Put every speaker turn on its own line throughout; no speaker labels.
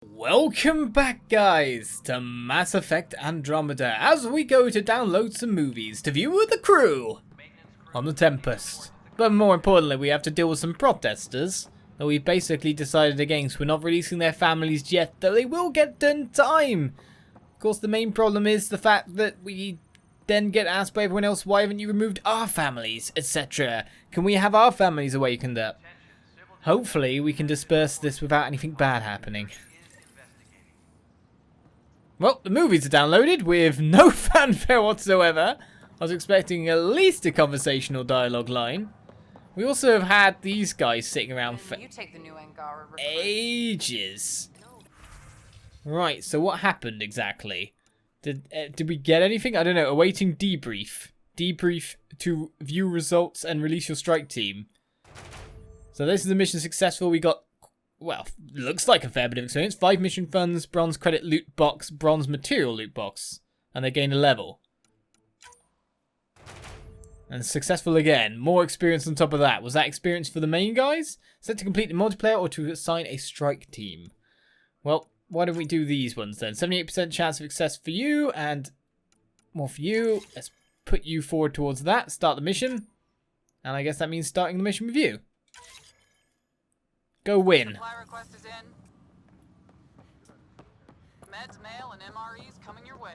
Welcome back, guys, to Mass Effect Andromeda as we go to download some movies to view with the crew on the Tempest. But more importantly, we have to deal with some protesters that we've basically decided against. We're not releasing their families yet, though they will get done in time. Of course, the main problem is the fact that we then get asked by everyone else, why haven't you removed our families, etc. Can we have our families awakened up? Hopefully, we can disperse this without anything bad happening. Well, the movies are downloaded with no fanfare whatsoever. I was expecting at least a conversational dialogue line. We also have had these guys sitting around for ages. Right, so what happened exactly? Did we get anything? I don't know. Awaiting debrief. Debrief to view results and release your strike team. So this is the mission successful. We got, well, looks like a fair bit of experience. 5 mission funds, bronze credit loot box, bronze material loot box. And they gain a level. And successful again. More experience on top of that. Was that experience for the main guys? Set to complete the multiplayer or to assign a strike team? Well, why don't we do these ones then? 78% chance of success for you and more for you. Let's put you forward towards that. Start the mission. And I guess that means starting the mission with you. Go win.
Supply request is in. Meds, mail, and MREs coming your way.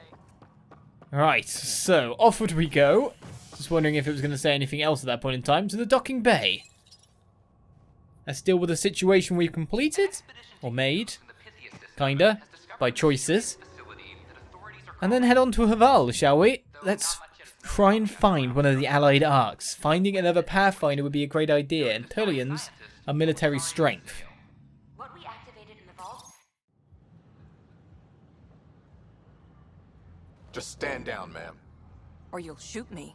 Right, so offward we go. Just wondering if it was going to say anything else at that point in time. To the docking bay. Let's deal with the situation we've completed. Or made. Kinda. By choices. And then head on to Havarl, shall we? Let's try and find one of the allied arcs. Finding another Pathfinder would be a great idea. And Tolians are military strength.
What we activated in the vault?
Just stand down, ma'am.
Or you'll shoot me.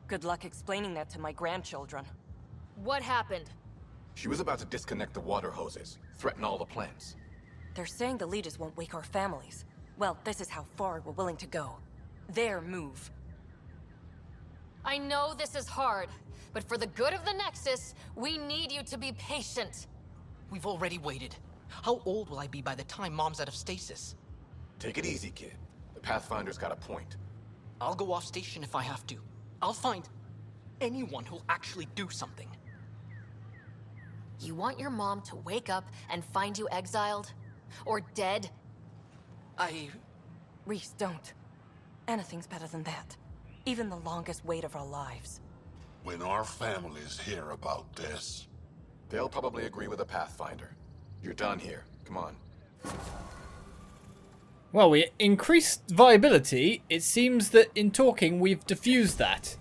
Good luck explaining that to my grandchildren.
What happened?
She was about to disconnect the water hoses, threaten all the plants.
They're saying the leaders won't wake our families. Well, this is how far we're willing to go. Their move.
I know this is hard, but for the good of the Nexus, we need you to be patient.
We've already waited. How old will I be by the time Mom's out of stasis?
Take it easy, kid. The Pathfinder's got a point.
I'll go off station if I have to. I'll find anyone who'll actually do something.
You want your mom to wake up and find you exiled? Or dead?
Reese, don't. Anything's better than that. Even the longest wait of our lives.
When our families hear about this...
They'll probably agree with the Pathfinder. You're done here. Come on.
Well, we increased viability. It seems that in talking we've diffused that.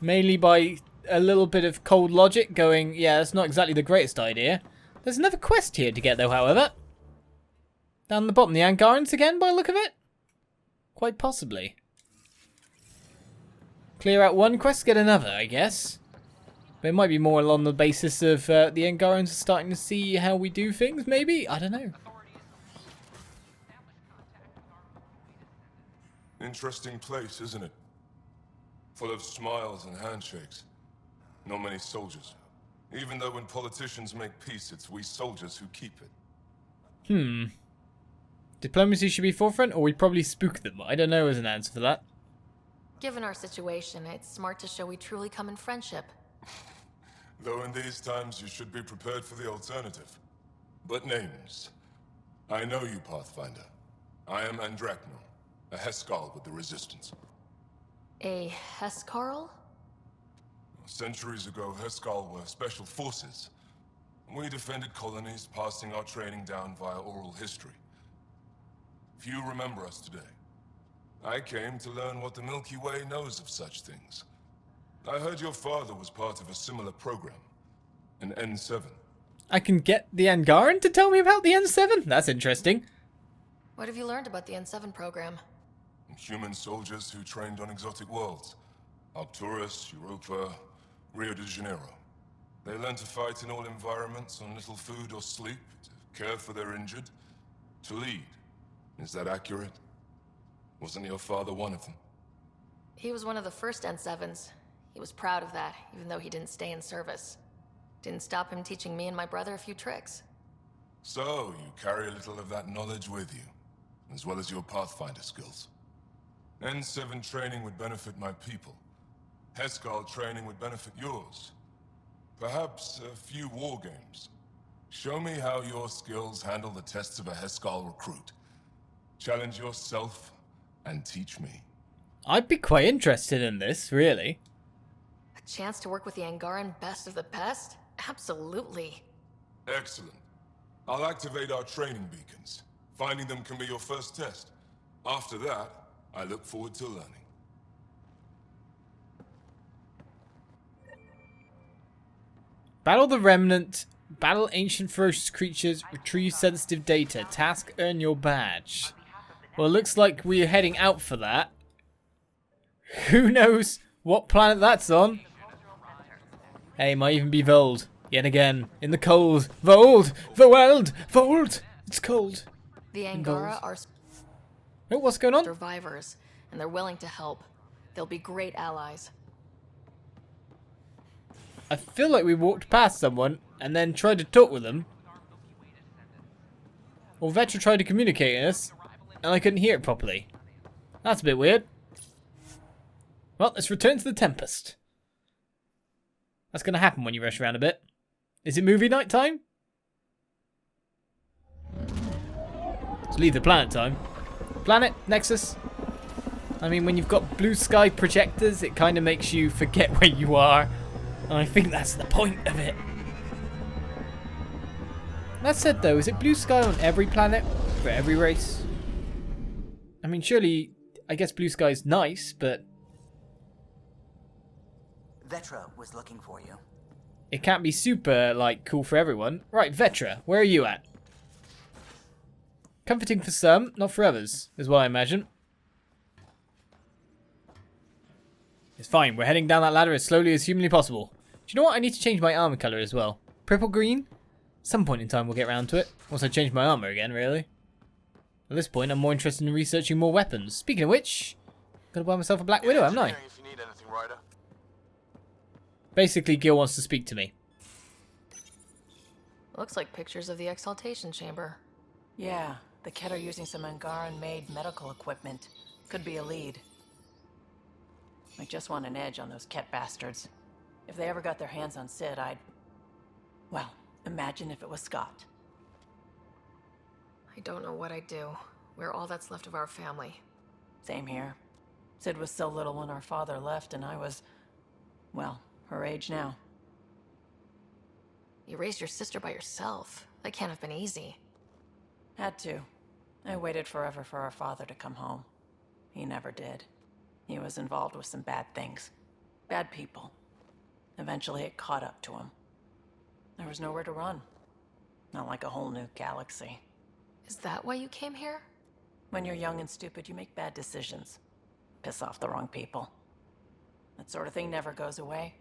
Mainly by a little bit of cold logic going, yeah, that's not exactly the greatest idea. There's another quest here to get though, however. Down the bottom, the Angarans again by the look of it? Quite possibly. Clear out one quest, get another, I guess. But it might be more along the basis of the Angarans starting to see how we do things, maybe? I don't know.
Interesting place, isn't it? Full of smiles and handshakes. Not many soldiers. Even though when politicians make peace, it's we soldiers who keep it.
Diplomacy should be forefront, or we probably spook them. I don't know as an answer for that.
Given our situation, it's smart to show we truly come in friendship.
Though in these times you should be prepared for the alternative. But names. I know you, Pathfinder. I am Andromeda, a Heskal with the Resistance.
A Hescarl?
Centuries ago, Heskal were special forces. We defended colonies, passing our training down via oral history. Few remember us today. I came to learn what the Milky Way knows of such things. I heard your father was part of a similar program, an N7.
I can get the Angaran to tell me about the N7? That's interesting.
What have you learned about the N7 program?
Human soldiers who trained on exotic worlds. Arcturus, Europa, Rio de Janeiro. They learned to fight in all environments on little food or sleep, to care for their injured, to lead. Is that accurate? Wasn't your father one of them?
He was one of the first N7s. He was proud of that, even though he didn't stay in service. Didn't stop him teaching me and my brother a few tricks.
So, you carry a little of that knowledge with you, as well as your Pathfinder skills. N7 training would benefit my people. Heskal training would benefit yours. Perhaps a few war games. Show me how your skills handle the tests of a Heskal recruit. Challenge yourself and teach me.
I'd be quite interested in this, really.
A chance to work with the Angaran best of the best? Absolutely.
Excellent. I'll activate our training beacons. Finding them can be your first test. After that, I look forward to learning.
Battle the Remnant. Battle ancient ferocious creatures. Retrieve sensitive data. Task earn your badge. Well, it looks like we're heading out for that. Who knows what planet that's on? Hey, might even be Vold. Yet again, in the cold. Vold! The world! Vold! It's cold.
The Angara are
Oh, what's going on?
survivors, and they're willing to help. They'll be great allies.
I feel like we walked past someone and then tried to talk with them. Or Vetra tried to communicate with us, and I couldn't hear it properly. That's a bit weird. Well, let's return to the Tempest. That's going to happen when you rush around a bit. Is it movie night time? Let's leave the planet time. Planet, Nexus. I mean, when you've got blue sky projectors, it kind of makes you forget where you are. And I think that's the point of it. That said though, is it blue sky on every planet? For every race? I mean, surely, I guess blue sky's nice, but
Vetra was looking for you.
it can't be super, like, cool for everyone. Right, Vetra, where are you at? Comforting for some, not for others, is what I imagine. It's fine, we're heading down that ladder as slowly as humanly possible. Do you know what? I need to change my armor colour as well. Purple green? Some point in time we'll get around to it. Once I change my armor again, really. At this point, I'm more interested in researching more weapons. Speaking of which, gotta buy myself a Black Widow, haven't I?
If you need anything, Ryder.
Basically, Gil wants to speak to me.
Looks like pictures of the exaltation chamber.
Yeah, the Ket are using some Angaran-made medical equipment. Could be a lead. I just want an edge on those Ket bastards. If they ever got their hands on Sid, well, imagine if it was Scott.
I don't know what I'd do. We're all that's left of our family.
Same here. Sid was so little when our father left, and I was, well, her age now.
You raised your sister by yourself. That can't have been easy.
Had to. I waited forever for our father to come home. He never did. He was involved with some bad things. Bad people. Eventually it caught up to him. There was nowhere to run. Not like a whole new galaxy.
Is that why you came here?
When you're young and stupid, you make bad decisions. Piss off the wrong people. That sort of thing never goes away.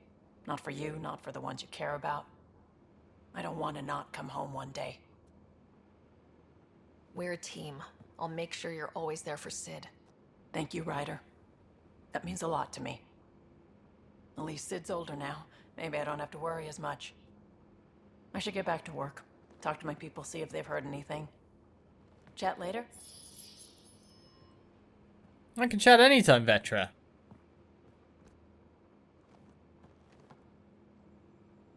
Not for you, not for the ones you care about. I don't want to not come home one day.
We're a team. I'll make sure you're always there for Sid.
Thank you, Ryder. That means a lot to me. At least Sid's older now. Maybe I don't have to worry as much. I should get back to work. Talk to my people, see if they've heard anything. Chat later?
I can chat anytime, Vetra.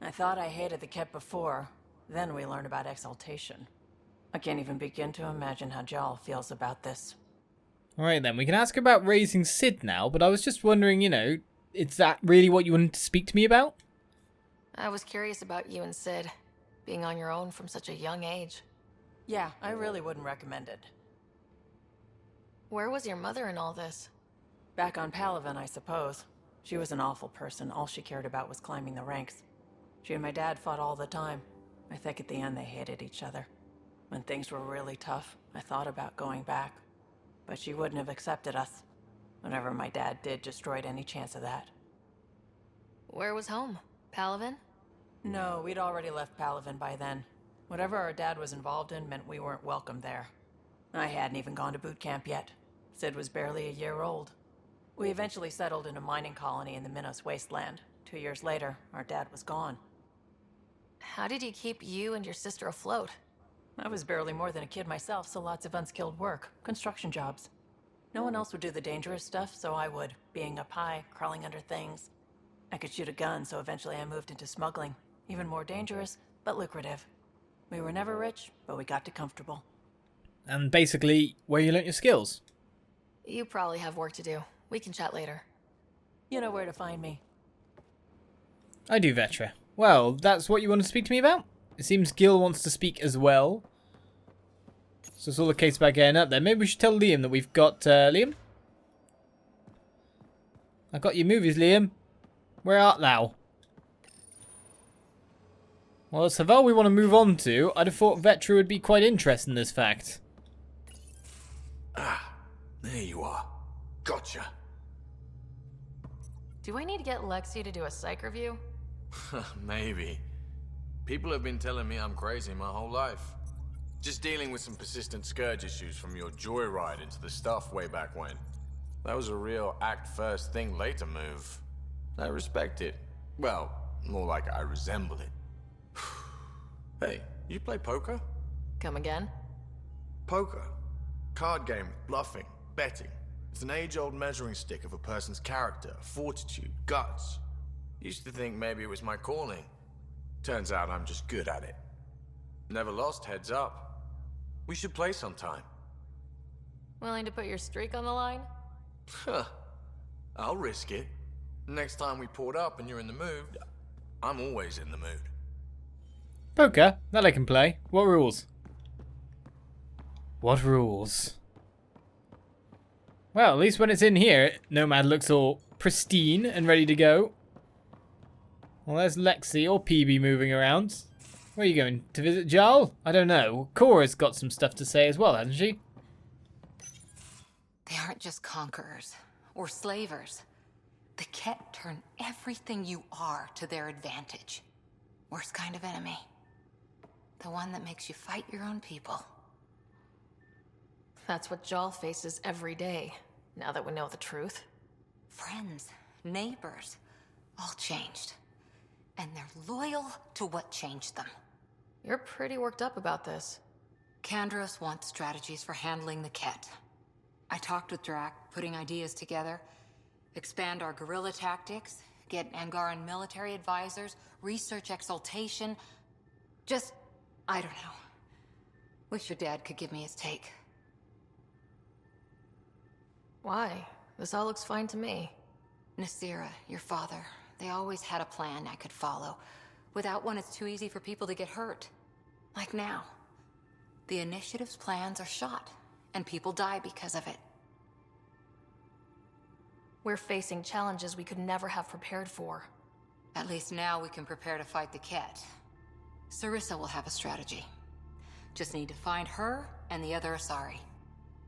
I thought I hated the Ket before. Then we learned about exaltation. I can't even begin to imagine how Jaal feels about this.
Alright then, we can ask about raising Sid now, but I was just wondering, you know, is that really what you wanted to speak to me about?
I was curious about you and Sid, being on your own from such a young age.
Yeah, I really wouldn't recommend it.
Where was your mother in all this?
Back on Palaven, I suppose. She was an awful person. All she cared about was climbing the ranks. She and my dad fought all the time. I think at the end they hated each other. When things were really tough, I thought about going back. But she wouldn't have accepted us. Whatever my dad did destroyed any chance of that.
Where was home? Palaven?
No, we'd already left Palaven by then. Whatever our dad was involved in meant we weren't welcome there. I hadn't even gone to boot camp yet. Sid was barely a year old. We eventually settled in a mining colony in the Minos wasteland. 2 years later, our dad was gone.
How did he keep you and your sister afloat?
I was barely more than a kid myself, so lots of unskilled work. Construction jobs. No one else would do the dangerous stuff, so I would. Being up high, crawling under things. I could shoot a gun, so eventually I moved into smuggling. Even more dangerous, but lucrative. We were never rich, but we got to comfortable.
And basically, where you learnt your skills.
You probably have work to do. We can chat later.
You know where to find me.
I do, Vetra. Well, that's what you want to speak to me about? It seems Gil wants to speak as well. So it's all the case about getting up there. Maybe we should tell Liam that we've got... Liam? I got your movies, Liam. Where art thou? Well, it's Havarl we want to move on to. I'd have thought Vetra would be quite interested in this fact.
Ah, there you are. Gotcha.
Do I need to get Lexi to do a psych review?
Maybe. People have been telling me I'm crazy my whole life. Just dealing with some persistent scourge issues from your joyride into the stuff way back when. That was a real act first, think later move. I respect it. Well, more like I resemble it. Hey, you play poker?
Come again?
Poker. Card game with bluffing, betting. It's an age-old measuring stick of a person's character, fortitude, guts. Used to think maybe it was my calling. Turns out I'm just good at it. Never lost, heads up. We should play sometime.
Willing to put your streak on the line?
Huh. I'll risk it. Next time we port up and you're in the mood, I'm always in the mood.
Poker? That I can play. What rules? What rules? Well, at least when it's in here, Nomad looks all pristine and ready to go. Well, there's Lexi or PB moving around. Where are you going? To visit Jaal? I don't know. Cora's got some stuff to say as well, hasn't she?
They aren't just conquerors or slavers. The Ket turn everything you are to their advantage. Worst kind of enemy. The one that makes you fight your own people.
That's what Jaal faces every day, now that we know the truth.
Friends, neighbors, all changed. And they're loyal to what changed them.
You're pretty worked up about this.
Kandros wants strategies for handling the Ket. I talked with Drac, putting ideas together. Expand our guerrilla tactics, get Angaran military advisors, research exaltation. Just, I don't know. Wish your dad could give me his take.
Why? This all looks fine to me.
Nasira, your father, they always had a plan I could follow. Without one, it's too easy for people to get hurt. Like now. The Initiative's plans are shot, and people die because of it.
We're facing challenges we could never have prepared for.
At least now we can prepare to fight the Ket. Sarissa will have a strategy. Just need to find her and the other Asari.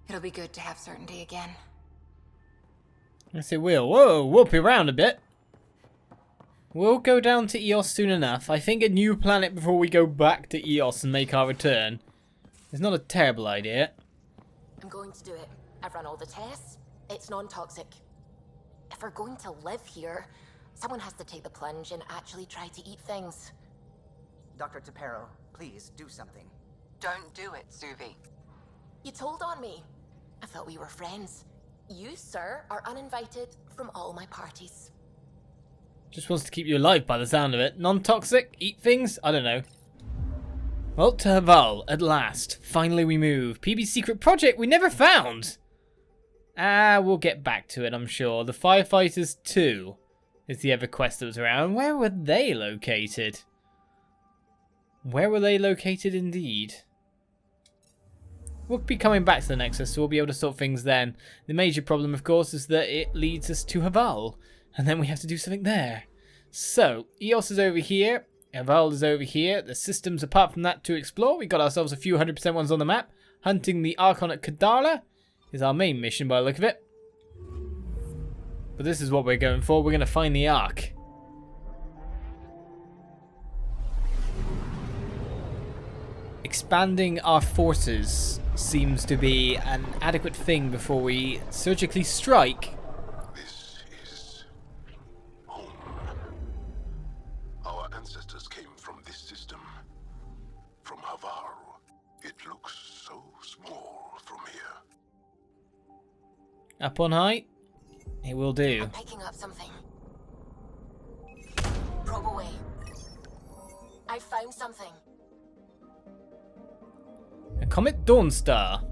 It'll be good to have certainty again.
Yes, it will. Whoa, whoop around a bit. We'll go down to Eos soon enough. I think a new planet before we go back to Eos and make our return is not a terrible idea.
I'm going to do it. I've run all the tests. It's non-toxic. If we're going to live here, someone has to take the plunge and actually try to eat things.
Dr. Tapero, please do something.
Don't do it, Suvi.
You told on me. I thought we were friends. You, sir, are uninvited from all my parties.
Just wants to keep you alive by the sound of it. Non-toxic? Eat things? I don't know. Well, to Havarl, at last. Finally we move. PB's secret project we never found! We'll get back to it, I'm sure. The Firefighters 2 is the other quest that was around. Where were they located? Where were they located indeed? We'll be coming back to the Nexus, so we'll be able to sort things then. The major problem, of course, is that it leads us to Havarl, and then we have to do something there. So, Eos is over here, Havarl is over here. The systems apart from that to explore. We got ourselves a few 100% ones on the map. Hunting the Archon at Kadala is our main mission by the look of it. But this is what we're going for. We're going to find the Ark. Expanding our forces seems to be an adequate thing before we surgically strike.
This is home. Our ancestors came from this system, from Havarl.
Up on high? It will do.
I'm picking up something. Probe away. I found something.
A Comet Dawnstar.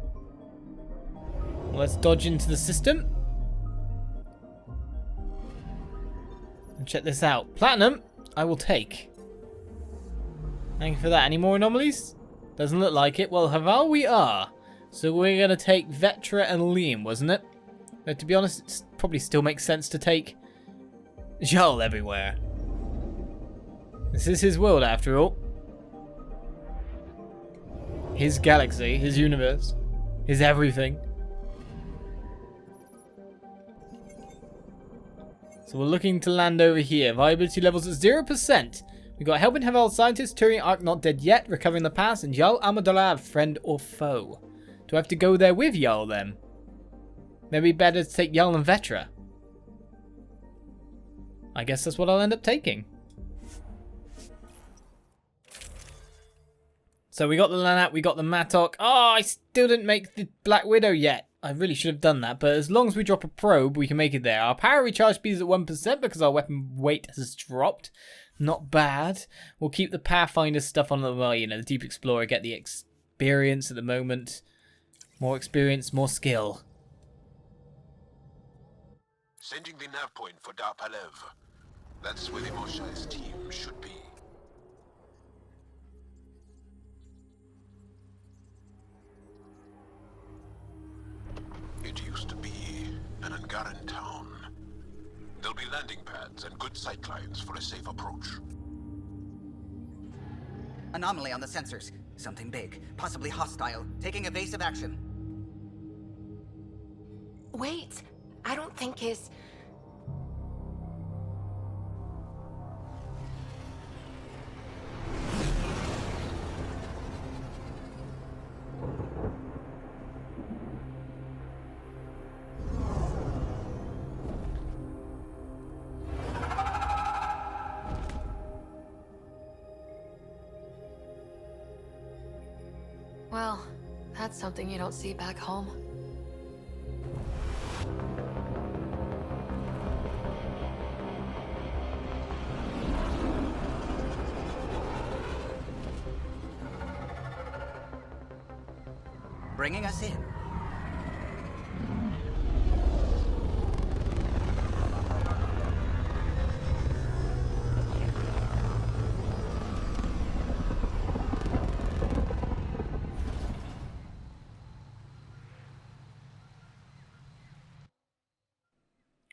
Let's dodge into the system. And check this out. Platinum, I will take. Thank you for that. Any more anomalies? Doesn't look like it. Well, Havarl we are. So we're going to take Vetra and Liam, wasn't it? But to be honest, it probably still makes sense to take Jaal everywhere. This is his world after all. His galaxy, his universe, his everything. So we're looking to land over here. Viability levels at 0%. We got helping Havarl scientists, Turing Arc not dead yet, recovering the past, and Jaal Amadolav, friend or foe. Do I have to go there with Jaal then? Maybe better to take Jaal and Vetra. I guess that's what I'll end up taking. So we got the Lanat, we got the Matok. Oh, I still didn't make the Black Widow yet. I really should have done that, but as long as we drop a probe, we can make it there. Our power recharge speed is at 1% because our weapon weight has dropped. Not bad. We'll keep the Pathfinder stuff on the way, you know, the Deep Explorer, get the experience at the moment. More experience, more skill.
Sending the nav point for Darpalev. That's where the Mosha's team should be. It used to be an Angaran town. There'll be landing pads and good sightlines for a safe approach.
Anomaly on the sensors. Something big, possibly hostile, taking evasive action.
Wait, I don't think his...
Well, that's something you don't see back home.
Bringing us in.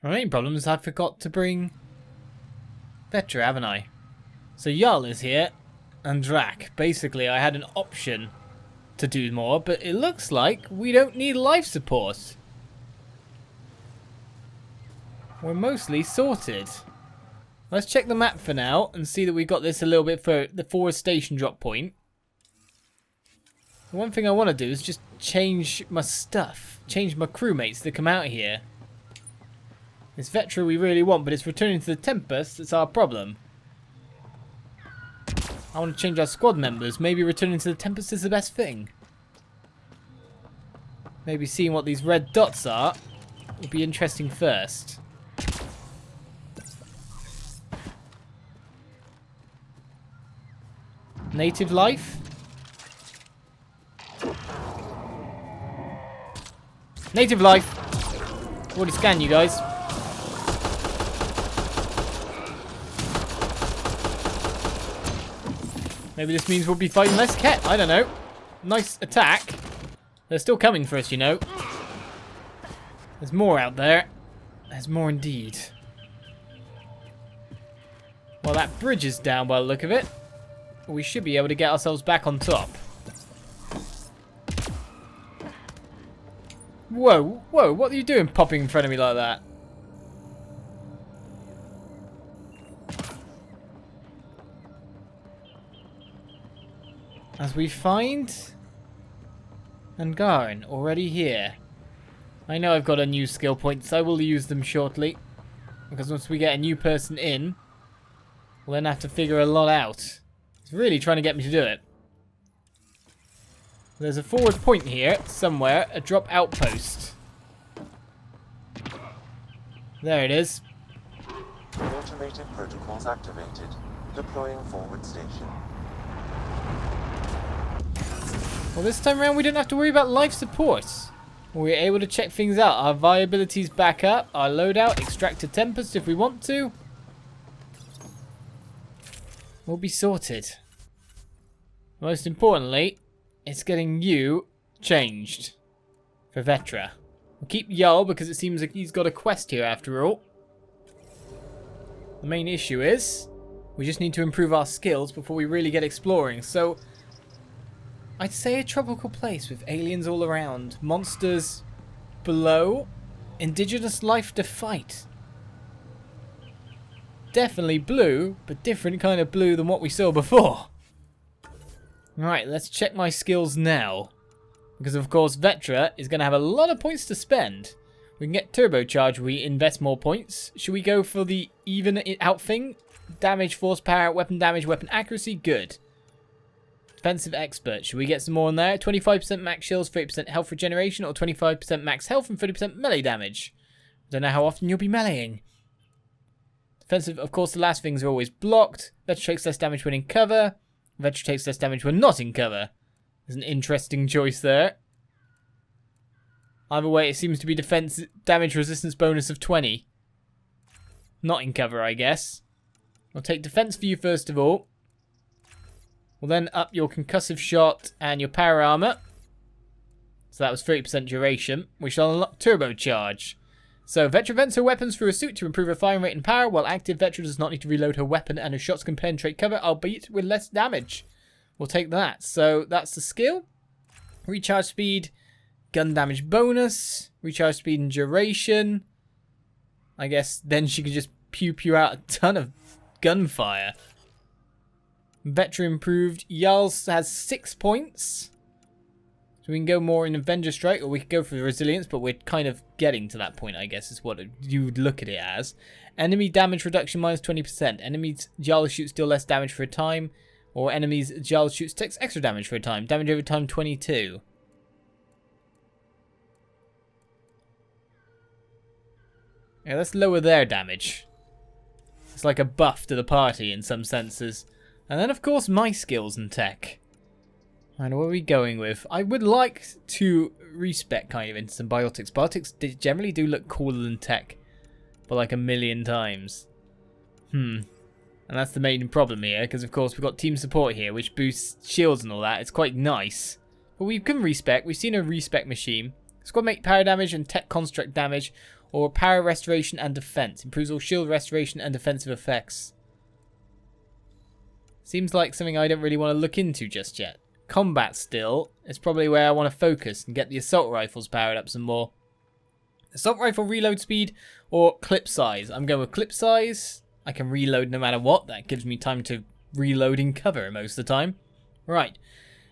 My main problem is I forgot to bring Vetra, haven't I? So Jaal is here, and Drak. Basically, I had an option to do more, but it looks like we don't need life support. We're mostly sorted. Let's check the map for now and see that we got this a little bit for the forestation drop point. The one thing I want to do is just change my stuff, change my crewmates that come out here. It's Vetra we really want, but it's returning to the Tempest that's our problem. I want to change our squad members. Maybe returning to the Tempest is the best thing. Maybe seeing what these red dots are would be interesting first. Native life. Native life. Already scanned you guys. Maybe this means we'll be fighting less Ket. I don't know. Nice attack. They're still coming for us, you know. There's more out there. There's more indeed. Well, that bridge is down by the look of it. We should be able to get ourselves back on top. Whoa, whoa, what are you doing popping in front of me like that? As we find Angaran already here. I know I've got a new skill points. I will use them shortly. Because once we get a new person in, we'll then have to figure a lot out. It's really trying to get me to do it. There's a forward point here, somewhere. A drop outpost. There it is.
Automated protocols activated. Deploying forward station.
Well, this time around we didn't have to worry about life support. We were able to check things out. Our viability's back up. Our loadout, extract a Tempest if we want to. We'll be sorted. Most importantly, it's getting you changed for Vetra. We'll keep Jaal because it seems like he's got a quest here after all. The main issue is we just need to improve our skills before we really get exploring. So I'd say a tropical place with aliens all around, monsters below, indigenous life to fight. Definitely blue, but different kind of blue than what we saw before. Right, let's check my skills now. Because of course Vetra is going to have a lot of points to spend. We can get turbocharged, we invest more points. Should we go for the even it out thing? Damage, force power, weapon damage, weapon accuracy, good. Defensive expert, should we get some more in there? 25% max shields, 30% health regeneration, or 25% max health and 30% melee damage? I don't know how often you'll be meleeing. Defensive, of course the last things are always blocked. Vetra takes less damage when in cover. Vetra takes less damage when not in cover. There's an interesting choice there. Either way, it seems to be defense damage resistance bonus of 20. Not in cover, I guess. I'll take defense for you first of all. We'll then up your concussive shot and your power armor. So that was 30% duration. We shall unlock turbocharge. So Vetra vents her weapons through a suit to improve her firing rate and power, while active Vetra does not need to reload her weapon and her shots can penetrate cover, albeit with less damage. We'll take that. So that's the skill. Recharge speed, gun damage bonus, recharge speed and duration. I guess then she can just pew out a ton of gunfire. Vetra improved. Jaal has 6 points. So we can go more in Avenger Strike, or we could go for the Resilience, but we're kind of getting to that point, I guess, is what you would look at it as. Enemy damage reduction minus 20%. Enemies Jaal shoots deal less damage for a time, or enemies Jaal shoots takes extra damage for a time. Damage over time 22. Yeah, let's lower their damage. It's like a buff to the party in some senses. And then, of course, my skills and tech. And what are we going with? I would like to respec kind of into some biotics. Biotics generally do look cooler than tech. For like 1,000,000 times. And that's the main problem here. Because, of course, we've got team support here, which boosts shields and all that. It's quite nice. But we can respec. We've seen a respec machine. Squad mate power damage and tech construct damage. Or power restoration and defense. Improves all shield restoration and defensive effects. Seems like something I don't really want to look into just yet. Combat still is probably where I want to focus and get the assault rifles powered up some more. Assault rifle reload speed or clip size. I'm going with clip size. I can reload no matter what. That gives me time to reload in cover most of the time. Right.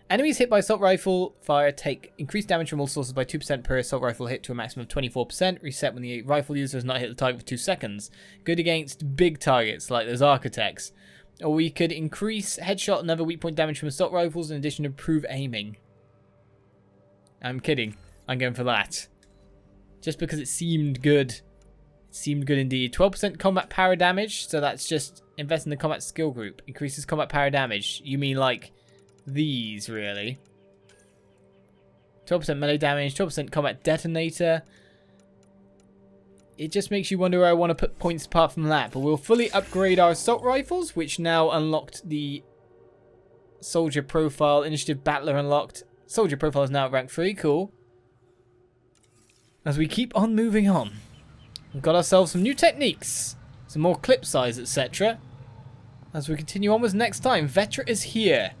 Enemies hit by assault rifle fire take increased damage from all sources by 2% per assault rifle hit to a maximum of 24%. Reset when the rifle user has not hit the target for 2 seconds. Good against big targets like those architects. Or we could increase headshot and other weak point damage from assault rifles in addition to improve aiming. I'm kidding. I'm going for that. Just because it seemed good. It seemed good indeed. 12% combat power damage. So that's just invest in the combat skill group. Increases combat power damage. You mean like these, really. 12% melee damage. 12% combat detonator. It just makes you wonder where I want to put points apart from that. But we'll fully upgrade our assault rifles, which now unlocked the soldier profile. Initiative battler unlocked. Soldier profile is now at rank 3. Cool. As we keep on moving on, we've got ourselves some new techniques. Some more clip size, etc. As we continue onwards next time, Vetra is here.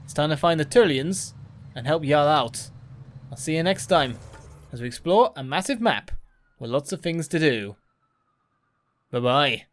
It's time to find the Turlians and help Jaal out. I'll see you next time as we explore a massive map with lots of things to do. Bye-bye.